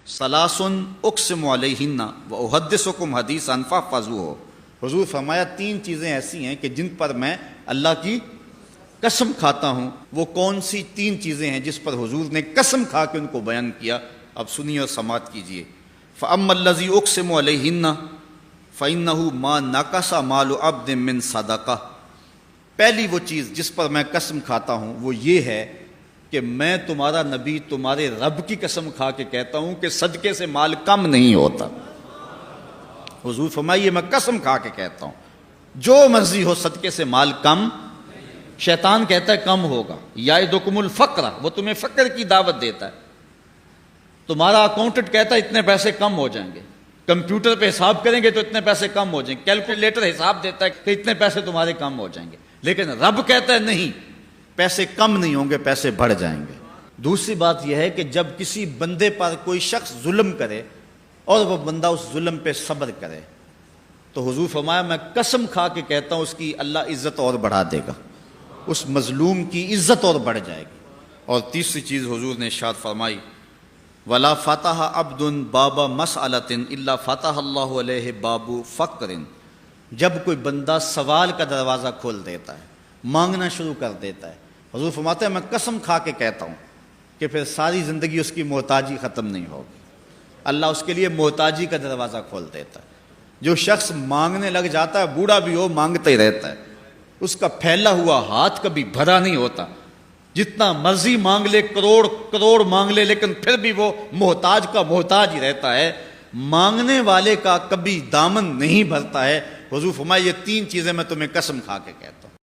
सलासुन उक़सिमु अलैहिन्ना व उहद्दिसुकुम हदीसन फहफ़ज़ूहु। हुज़ूर फरमाया 3 चीज़ें ऐसी हैं कि जिन पर मैं अल्लाह की कसम खाता हूँ। वो कौन सी 3 चीज़ें हैं जिस पर हुज़ूर ने कसम खा के उनको बयान किया? अब सुनिए और समात कीजिए। फ़अम्मल्लज़ी उक़सिमु अलैहिन्ना फ़इन्नहु मा नक़सा मालु अब्दिन मिन सदक़ा। पहली वो चीज़ जिस पर मैं कसम खाता हूँ वो ये है कि मैं तुम्हारा नबी तुम्हारे रब की कसम खा के कहता हूँ कि सदक़े से माल कम नहीं होता। हुज़ूर फरमाइए मैं कसम खा के कहता हूँ जो मर्जी हो सदक़े से माल कम। शैतान कहता है कम होगा, याइदुकुमुल फ़क़्र, वो तुम्हें फ़क्र की दावत देता है। तुम्हारा अकाउंटेंट कहता है इतने पैसे कम हो जाएंगे, कंप्यूटर पे हिसाब करेंगे तो इतने पैसे कम हो जाएंगे, कैलकुलेटर हिसाब देता है कि इतने पैसे तुम्हारे कम हो जाएंगे। लेकिन रब कहता है नहीं, पैसे कम नहीं होंगे, पैसे बढ़ जाएंगे। दूसरी बात यह है कि जब किसी बंदे पर कोई शख्स जुल्म करे और वह बंदा उस जुल्म पे सब्र करे तो हुजूर फरमाया मैं कसम खा के कहता हूँ उसकी अल्लाह इज्जत और बढ़ा देगा, उस मजलूम की इज्जत और बढ़ जाएगी। और तीसरी चीज़ हुजूर ने इरशाद फरमाई वला फतह अब्दुन बाबा मसअलतिन इल्ला फतह अल्लाहु अलैहि बाबू फ़क्रिन। जब कोई बंदा सवाल का दरवाज़ा खोल देता है, मांगना शुरू कर देता है, हुजूर फरमाते हैं मैं कसम खा के कहता हूँ कि फिर सारी ज़िंदगी उसकी मोहताजी ख़त्म नहीं होगी। अल्लाह उसके लिए मोहताजी का दरवाज़ा खोल देता है। जो शख्स मांगने लग जाता है, बूढ़ा भी हो मांगता ही रहता है, उसका फैला हुआ हाथ कभी भरा नहीं होता। जितना मर्जी मांग ले, करोड़ करोड़ मांग ले, लेकिन फिर भी वो मोहताज का मोहताज ही रहता है। मांगने वाले का कभी दामन नहीं भरता है। हुजूर फरमाया ये 3 चीज़ें मैं तुम्हें कसम खा के कहता हूं।